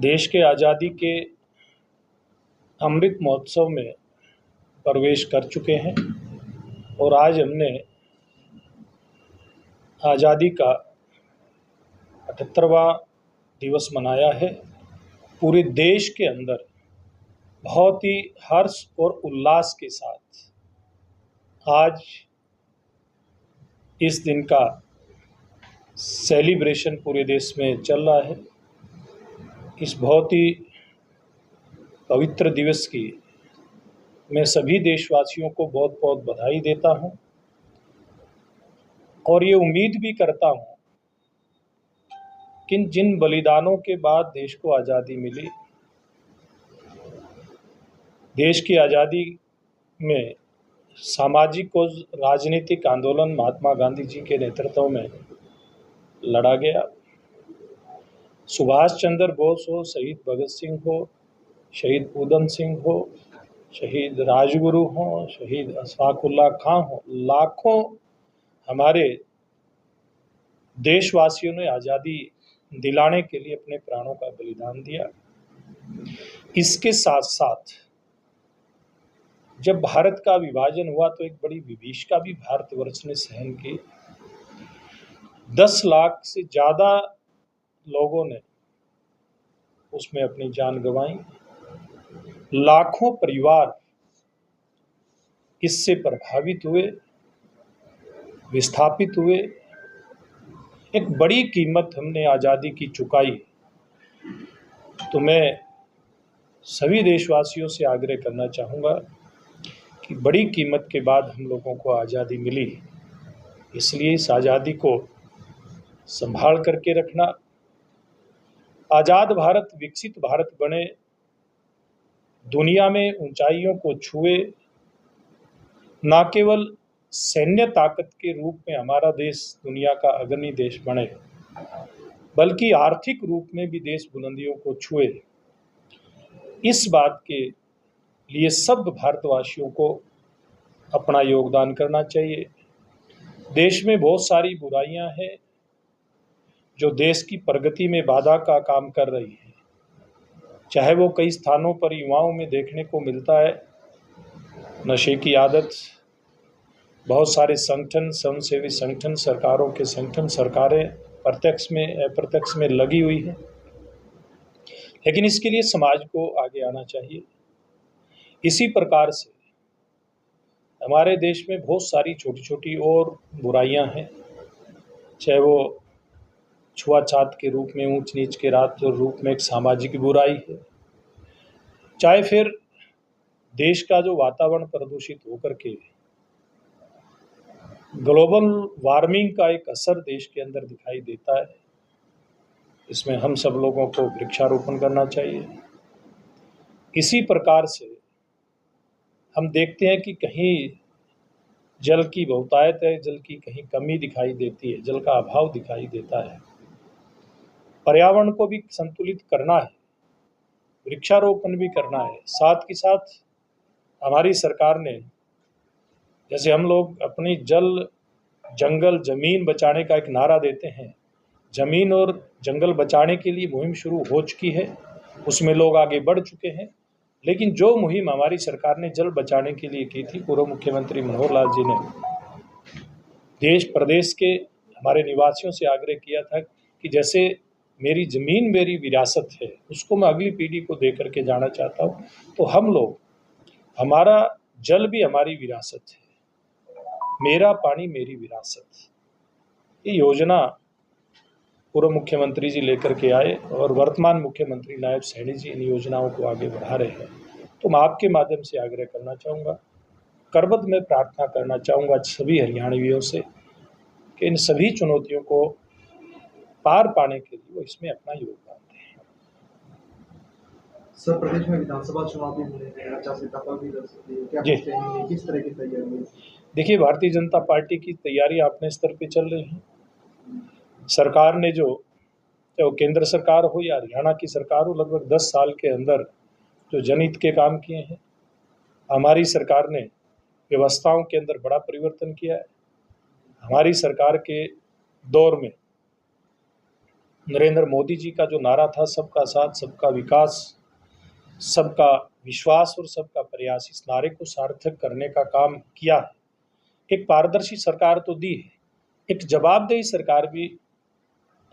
देश के आज़ादी के अमृत महोत्सव में प्रवेश कर चुके हैं और आज हमने आज़ादी का 78वां दिवस मनाया है। पूरे देश के अंदर बहुत ही हर्ष और उल्लास के साथ आज इस दिन का सेलिब्रेशन पूरे देश में चल रहा है। इस बहुत ही पवित्र दिवस की मैं सभी देशवासियों को बहुत बहुत बधाई देता हूं और ये उम्मीद भी करता हूं कि जिन बलिदानों के बाद देश को आज़ादी मिली, देश की आज़ादी में सामाजिक और राजनीतिक आंदोलन महात्मा गांधी जी के नेतृत्व में लड़ा गया। सुभाष चंद्र बोस हो, शहीद भगत सिंह हो, शहीद उधम सिंह हो, शहीद राजगुरु हो, शहीद अशफाकुल्ला खां हो, लाखों हमारे देशवासियों ने आज़ादी दिलाने के लिए अपने प्राणों का बलिदान दिया। इसके साथ साथ जब भारत का विभाजन हुआ तो एक बड़ी विभीषिका भी भारतवर्ष ने सहन की। 10 लाख से ज़्यादा लोगों ने उसमें अपनी जान गंवाई। लाखों परिवार इससे प्रभावित हुए, विस्थापित हुए। एक बड़ी कीमत हमने आज़ादी की चुकाई। तो मैं सभी देशवासियों से आग्रह करना चाहूँगा कि बड़ी कीमत के बाद हम लोगों को आज़ादी मिली, इसलिए इस आज़ादी को संभाल करके रखना। आज़ाद भारत विकसित भारत बने, दुनिया में ऊंचाइयों को छुए, न केवल सैन्य ताकत के रूप में हमारा देश दुनिया का अग्रणी देश बने, बल्कि आर्थिक रूप में भी देश बुलंदियों को छुए। इस बात के लिए सब भारतवासियों को अपना योगदान करना चाहिए। देश में बहुत सारी बुराइयां हैं जो देश की प्रगति में बाधा का काम कर रही है। चाहे वो कई स्थानों पर युवाओं में देखने को मिलता है नशे की आदत, बहुत सारे संगठन, स्वयंसेवी संगठन, सरकारों के संगठन, सरकारें प्रत्यक्ष में अप्रत्यक्ष में लगी हुई है। लेकिन इसके लिए समाज को आगे आना चाहिए। इसी प्रकार से हमारे देश में बहुत सारी छोटी छोटी और बुराइयां हैं, चाहे वो छुआछूत के रूप में, ऊंच नीच के रूप में एक सामाजिक बुराई है, चाहे फिर देश का जो वातावरण प्रदूषित होकर के ग्लोबल वार्मिंग का एक असर देश के अंदर दिखाई देता है। इसमें हम सब लोगों को वृक्षारोपण करना चाहिए। इसी प्रकार से हम देखते हैं कि कहीं जल की बहुतायत है, जल की कहीं कमी दिखाई देती है, जल का अभाव दिखाई देता है। पर्यावरण को भी संतुलित करना है, वृक्षारोपण भी करना है। साथ ही साथ हमारी सरकार ने, जैसे हम लोग अपनी जल, जंगल, जमीन बचाने का एक नारा देते हैं, जमीन और जंगल बचाने के लिए मुहिम शुरू हो चुकी है, उसमें लोग आगे बढ़ चुके हैं। लेकिन जो मुहिम हमारी सरकार ने जल बचाने के लिए की थी, पूर्व मुख्यमंत्री मनोहर लाल जी ने देश प्रदेश के हमारे निवासियों से आग्रह किया था कि जैसे मेरी ज़मीन मेरी विरासत है, उसको मैं अगली पीढ़ी को दे करके जाना चाहता हूँ, तो हम लोग, हमारा जल भी हमारी विरासत है, मेरा पानी मेरी विरासत। ये योजना पूर्व मुख्यमंत्री जी लेकर के आए और वर्तमान मुख्यमंत्री नायब सैनी जी इन योजनाओं को आगे बढ़ा रहे हैं। तो मैं आपके माध्यम से आग्रह करना चाहूँगा, करबद्ध में प्रार्थना करना चाहूँगा सभी हरियाणवियों से कि इन सभी चुनौतियों को पार पाने के लिए वो इसमें अपना योगदान दें। सर, प्रदेश में विधानसभा चुनाव भी होने हैं, आचार संहिता पर भी लग सकती है, क्या कुछ कहेंगे, किस तरह की तैयारी है? देखिए, भारतीय जनता पार्टी की तैयारी अपने स्तर पे चल रही है। सरकार ने जो केंद्र सरकार हो या हरियाणा की सरकार हो, लगभग 10 साल के अंदर जो जनहित के काम किए हैं। हमारी सरकार ने व्यवस्थाओं के अंदर बड़ा परिवर्तन किया है। हमारी सरकार के दौर में नरेंद्र मोदी जी का जो नारा था, सबका साथ, सबका विकास, सबका विश्वास और सबका प्रयास, इस नारे को सार्थक करने का काम किया है। एक पारदर्शी सरकार तो दी है, एक जवाबदेही सरकार भी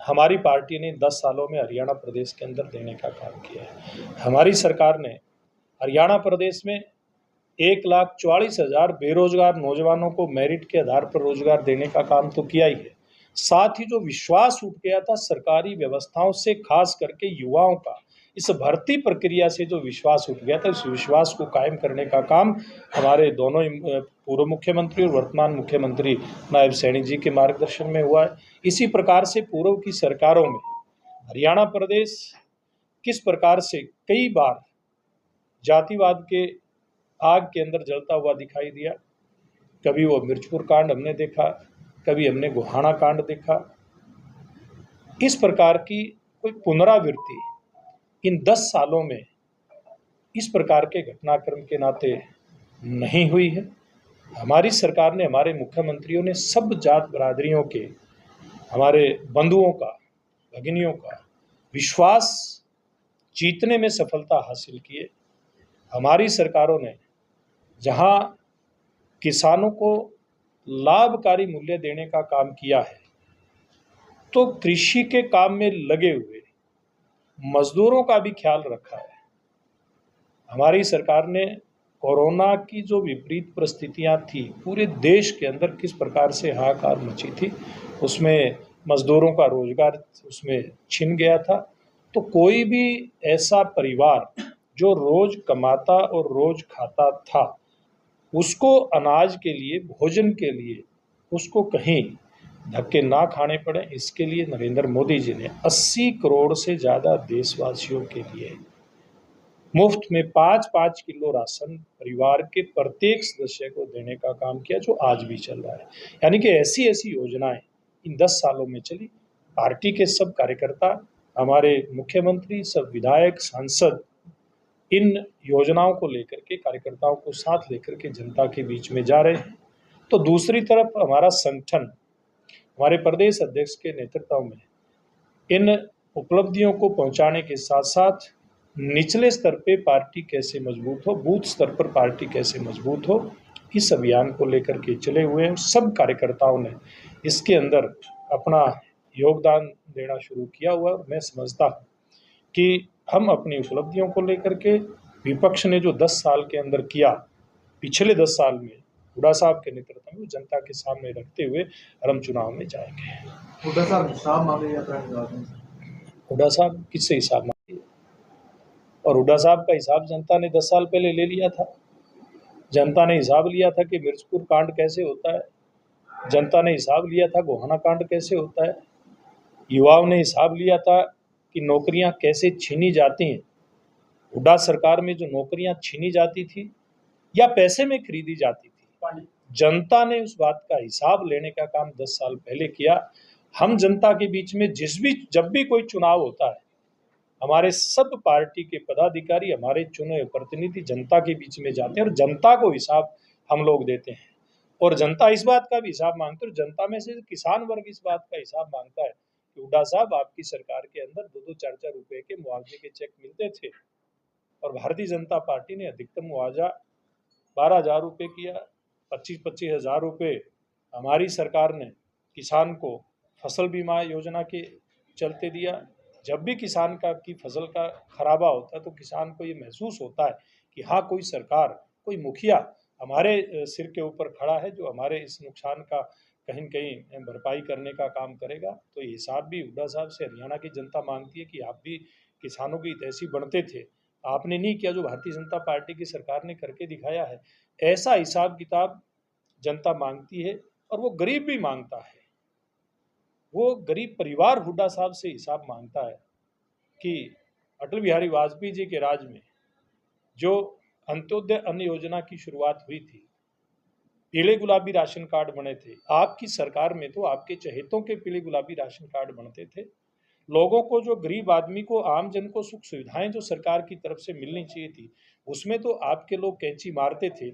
हमारी पार्टी ने 10 सालों में हरियाणा प्रदेश के अंदर देने का काम किया है। हमारी सरकार ने हरियाणा प्रदेश में 1,44,000 बेरोजगार नौजवानों को मेरिट के आधार पर रोजगार देने का काम तो किया ही है। साथ ही जो विश्वास उठ गया था सरकारी व्यवस्थाओं से, खास करके युवाओं का, इस भर्ती प्रक्रिया से जो विश्वास उठ गया था, इस विश्वास को कायम करने का काम हमारे दोनों पूर्व मुख्यमंत्री और वर्तमान मुख्यमंत्री नायब सैनी जी के मार्गदर्शन में हुआ है। इसी प्रकार से पूर्व की सरकारों में हरियाणा प्रदेश किस प्रकार से कई बार जातिवाद के आग के अंदर जलता हुआ दिखाई दिया। कभी वो मिर्चपुर कांड हमने देखा, कभी हमने गोहाना कांड देखा। इस प्रकार की कोई पुनरावृत्ति इन 10 सालों में इस प्रकार के घटनाक्रम के नाते नहीं हुई है। हमारी सरकार ने, हमारे मुख्यमंत्रियों ने सब जात बरादरियों के, हमारे बंधुओं का, भगिनियों का विश्वास जीतने में सफलता हासिल की है। हमारी सरकारों ने जहां किसानों को लाभकारी मूल्य देने का काम किया है, तो कृषि के काम में लगे हुए मजदूरों का भी ख्याल रखा है। हमारी सरकार ने कोरोना की जो विपरीत परिस्थितियां थी, पूरे देश के अंदर किस प्रकार से हाहाकार मची थी, उसमें मजदूरों का रोजगार उसमें छिन गया था। तो कोई भी ऐसा परिवार जो रोज कमाता और रोज खाता था, उसको अनाज के लिए, भोजन के लिए, उसको कहीं धक्के ना खाने पड़े, इसके लिए नरेंद्र मोदी जी ने 80 करोड़ से ज़्यादा देशवासियों के लिए मुफ्त में 5-5 किलो राशन परिवार के प्रत्येक सदस्य को देने का काम किया, जो आज भी चल रहा है। यानी कि ऐसी ऐसी योजनाएं इन 10 सालों में चली। पार्टी के सब कार्यकर्ता, हमारे मुख्यमंत्री, सब विधायक, सांसद इन योजनाओं को लेकर के, कार्यकर्ताओं को साथ लेकर के जनता के बीच में जा रहे हैं। तो दूसरी तरफ हमारा संगठन, हमारे प्रदेश अध्यक्ष के नेतृत्व में इन उपलब्धियों को पहुंचाने के साथ साथ निचले स्तर पे पार्टी कैसे मजबूत हो, बूथ स्तर पर पार्टी कैसे मजबूत हो, इस अभियान को लेकर के चले हुए हैं। सब कार्यकर्ताओं ने इसके अंदर अपना योगदान देना शुरू किया हुआ। मैं समझता हूँ कि हम अपनी उपलब्धियों को लेकर के, विपक्ष ने जो 10 साल के अंदर किया, पिछले 10 साल में हुड्डा साहब के नेतृत्व में, जनता के सामने रखते हुए हम चुनाव में जाएंगे। हुड्डा साहब हिसाब मांगे या हुड्डा साहब किससे हिसाब मांगे? और हुड्डा साहब का हिसाब जनता ने 10 साल पहले ले लिया था। जनता ने हिसाब लिया था कि मिर्चपुर कांड कैसे होता है, जनता ने हिसाब लिया था गोहाना कांड कैसे होता है, युवाओं ने हिसाब लिया था कि नौकरियां कैसे छीनी जाती हैं। हुड्डा सरकार में जो नौकरियां छीनी जाती थी या पैसे में खरीदी जाती थी, जनता ने उस बात का हिसाब लेने का काम 10 साल पहले किया। हम जनता के बीच में जब भी कोई चुनाव होता है, हमारे सब पार्टी के पदाधिकारी, हमारे चुने हुए प्रतिनिधि जनता के बीच में जाते हैं और जनता को हिसाब हम लोग देते हैं। और जनता इस बात का भी हिसाब मांगती है, और जनता में से किसान वर्ग इस बात का हिसाब मांगता है कि हुड्डा साहब, आपकी सरकार के अंदर 2-2, 4-4 रुपए के मुआवजे के चेक मिलते थे और भारतीय जनता पार्टी ने अधिकतम मुआवजा 12,000 रुपये किया, 25-25 हज़ार रुपये हमारी सरकार ने किसान को फसल बीमा योजना के चलते दिया। जब भी किसान की फसल का खराबा होता है, तो किसान को ये महसूस होता है कि हाँ, कोई सरकार, कोई मुखिया हमारे सिर के ऊपर खड़ा है, जो हमारे इस नुकसान का कहीं न कहीं भरपाई करने का काम करेगा। तो ये हिसाब भी हुड्डा साहब से हरियाणा की जनता मांगती है कि आप भी किसानों की हितैषी बनते थे, आपने नहीं किया जो भारतीय जनता पार्टी की सरकार ने करके दिखाया है। ऐसा हिसाब किताब जनता मांगती है, और वो गरीब भी मांगता है। वो गरीब परिवार हुड्डा साहब से हिसाब मांगता है कि अटल बिहारी वाजपेयी जी के राज में जो अंत्योदय अन्न योजना की शुरुआत हुई थी, पीले गुलाबी राशन कार्ड बने थे। आपकी सरकार में तो आपके चहेतों के पीले गुलाबी राशन कार्ड बनते थे। लोगों को, जो गरीब आदमी को, आम जन को सुख सुविधाएं जो सरकार की तरफ से मिलनी चाहिए थी, उसमें तो आपके लोग कैंची मारते थे।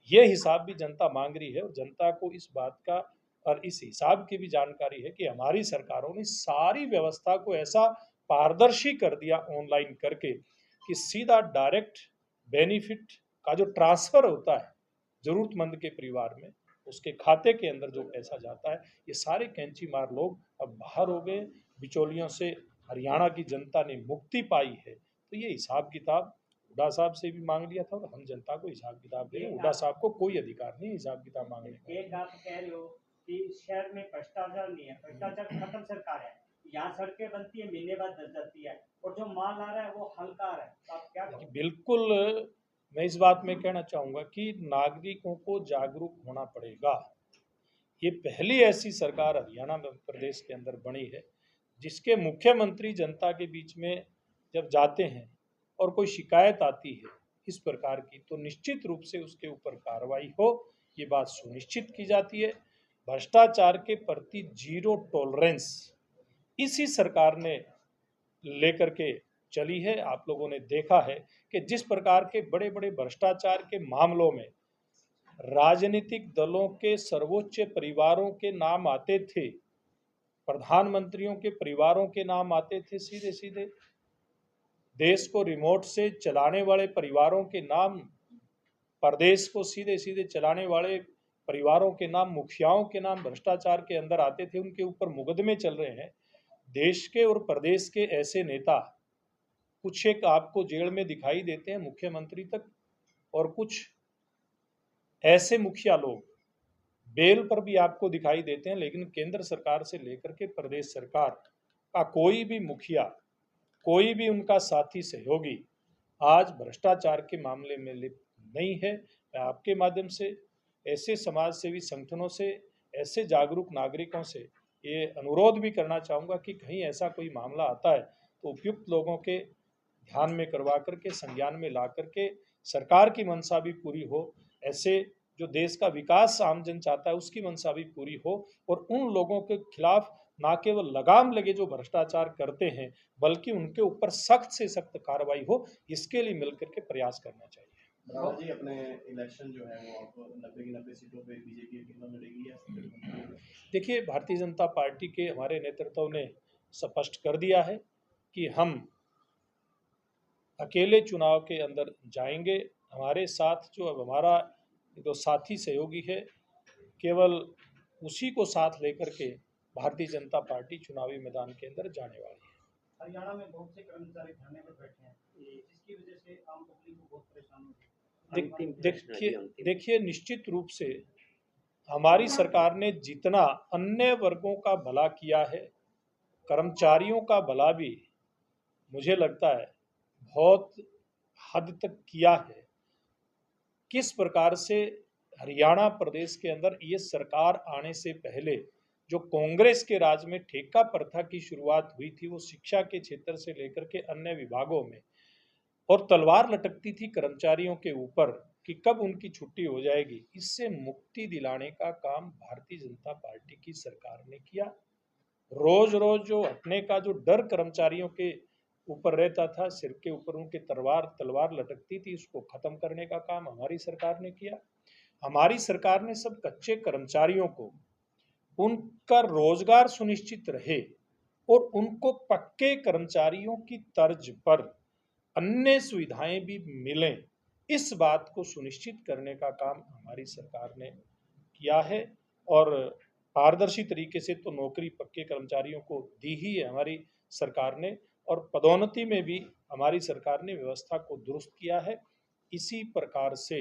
ये हिसाब भी जनता मांग रही है, और जनता को इस बात का और इस हिसाब की भी जानकारी है कि हमारी सरकारों ने सारी व्यवस्था को ऐसा पारदर्शी कर दिया ऑनलाइन करके कि सीधा डायरेक्ट बेनिफिट का जो ट्रांसफर होता है जरूरतमंद के परिवार में, उसके खाते के अंदर जो पैसा जाता है, ये सारे कैंची मार लोग अब बाहर हो गए। बिचौलियों से हरियाणा की जनता ने मुक्ति पाई है। तो ये हिसाब किताब हुड्डा साहब से भी मांग लिया था और हम जनता को हिसाब किताब दें। हुड्डा साहब को कोई अधिकार नहीं हिसाब किताब मांगने का। एक आप कह रहे हो कि शहर में भ्रष्टाचार नहीं है, भ्रष्टाचार खत्म सरकार है, यहाँ सड़कें बनती है महीने बाद धस जाती है और जो माल आ रहा है वो हल्का आ रहा है, तो आप क्या कहोगे? बिल्कुल, मैं इस बात में कहना चाहूँगा कि नागरिकों को जागरूक होना पड़ेगा। ये पहली ऐसी सरकार हरियाणा प्रदेश के अंदर बनी है जिसके मुख्यमंत्री जनता के बीच में जब जाते हैं और कोई शिकायत आती है इस प्रकार की, तो निश्चित रूप से उसके ऊपर कार्रवाई हो, ये बात सुनिश्चित की जाती है। भ्रष्टाचार के प्रति जीरो टॉलरेंस इसी सरकार ने लेकर के चली है। आप लोगों ने देखा है कि जिस प्रकार के बड़े बड़े भ्रष्टाचार के मामलों में राजनीतिक दलों के सर्वोच्च परिवारों के नाम आते थे, प्रधानमंत्रियों के परिवारों के नाम आते थे, सीधे सीधे देश को रिमोट से चलाने वाले परिवारों के नाम, प्रदेश को सीधे सीधे चलाने वाले परिवारों के नाम, मुखियाओं के नाम भ्रष्टाचार के अंदर आते थे, उनके ऊपर मुकदमे चल रहे हैं। देश के और प्रदेश के ऐसे नेता कुछ एक आपको जेल में दिखाई देते हैं, मुख्यमंत्री तक, और कुछ ऐसे मुखिया लोग बेल पर भी आपको दिखाई देते हैं। लेकिन केंद्र सरकार से लेकर के प्रदेश सरकार का कोई भी मुखिया, कोई भी उनका साथी सहयोगी आज भ्रष्टाचार के मामले में लिप्त नहीं है। मैं आपके माध्यम से ऐसे समाज सेवी संगठनों से, ऐसे जागरूक नागरिकों से ये अनुरोध भी करना चाहूँगा कि कहीं ऐसा कोई मामला आता है तो उपयुक्त लोगों के ध्यान में करवा करके, संज्ञान में ला करके सरकार की मंशा भी पूरी हो, ऐसे जो देश का विकास आम जन चाहता है उसकी मंशा भी पूरी हो, और उन लोगों के खिलाफ ना केवल लगाम लगे जो भ्रष्टाचार करते हैं, बल्कि उनके ऊपर सख्त से सख्त कार्रवाई हो, इसके लिए मिलकर के प्रयास करना चाहिए। रावत जी, अपने इलेक्शन जो है वो आप 90 की 90 सीटों पे बीजेपी की टिकट लड़ेगी या? देखिए, भारतीय जनता पार्टी के हमारे नेतृत्व ने स्पष्ट कर दिया है कि हम अकेले चुनाव के अंदर जाएंगे। हमारे साथ जो अब हमारा जो साथी सहयोगी है, केवल उसी को साथ लेकर के भारतीय जनता पार्टी चुनावी मैदान के अंदर जाने वाली है। हरियाणा में बहुत से कर्मचारी धरने पर बैठे हैं, जिसकी वजह से आम पब्लिक को बहुत परेशानी होती है। देखिए, निश्चित रूप से हमारी सरकार ने जितना अन्य वर्गों का भला किया है, कर्मचारियों का भला भी मुझे लगता है बहुत हद तक किया है। किस प्रकार से हरियाणा प्रदेश के अंदर ये सरकार आने से पहले जो कांग्रेस के राज में ठेका प्रथा की शुरुआत हुई थी, वो शिक्षा के क्षेत्र से लेकर के अन्य विभागों में, और तलवार लटकती थी कर्मचारियों के ऊपर कि कब उनकी छुट्टी हो जाएगी, इससे मुक्ति दिलाने का काम भारतीय जनता पार्टी की सरकार ने किया। रोज रोज जो हटने का जो डर कर्मचारियों के ऊपर रहता था, सिर के ऊपर उनके तलवार लटकती थी, उसको खत्म करने का काम हमारी सरकार ने किया। हमारी सरकार ने सब कच्चे कर्मचारियों को उनका रोजगार सुनिश्चित रहे और उनको पक्के कर्मचारियों की तर्ज पर अन्य सुविधाएं भी मिलें, इस बात को सुनिश्चित करने का काम हमारी सरकार ने किया है। और पारदर्शी तरीके से तो नौकरी पक्के कर्मचारियों को दी ही है हमारी सरकार ने, और पदोन्नति में भी हमारी सरकार ने व्यवस्था को दुरुस्त किया है। इसी प्रकार से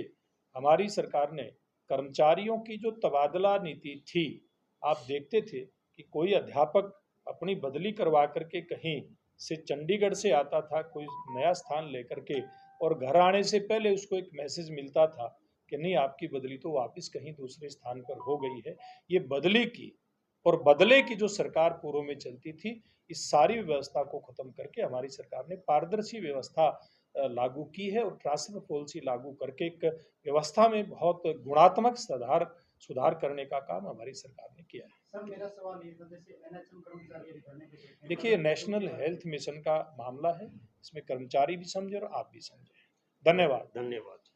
हमारी सरकार ने कर्मचारियों की जो तबादला नीति थी, आप देखते थे कि कोई अध्यापक अपनी बदली करवा करके कहीं से चंडीगढ़ से आता था कोई नया स्थान लेकर के, और घर आने से पहले उसको एक मैसेज मिलता था कि नहीं, आपकी बदली तो वापस कहीं दूसरे स्थान पर हो गई है। ये बदली की और बदले की जो सरकार पूर्व में चलती थी, इस सारी व्यवस्था को खत्म करके हमारी सरकार ने पारदर्शी व्यवस्था लागू की है और ट्रांसफर पॉलिसी लागू करके एक व्यवस्था में बहुत गुणात्मक सुधार करने का काम हमारी सरकार ने किया है। सर, मेरा सवाल ये था, जैसे एनएचएम कर्मचारी धरने पे बैठे हैं, देखिए, नेशनल हेल्थ मिशन का मामला है, इसमें कर्मचारी भी समझे और आप भी समझे। धन्यवाद।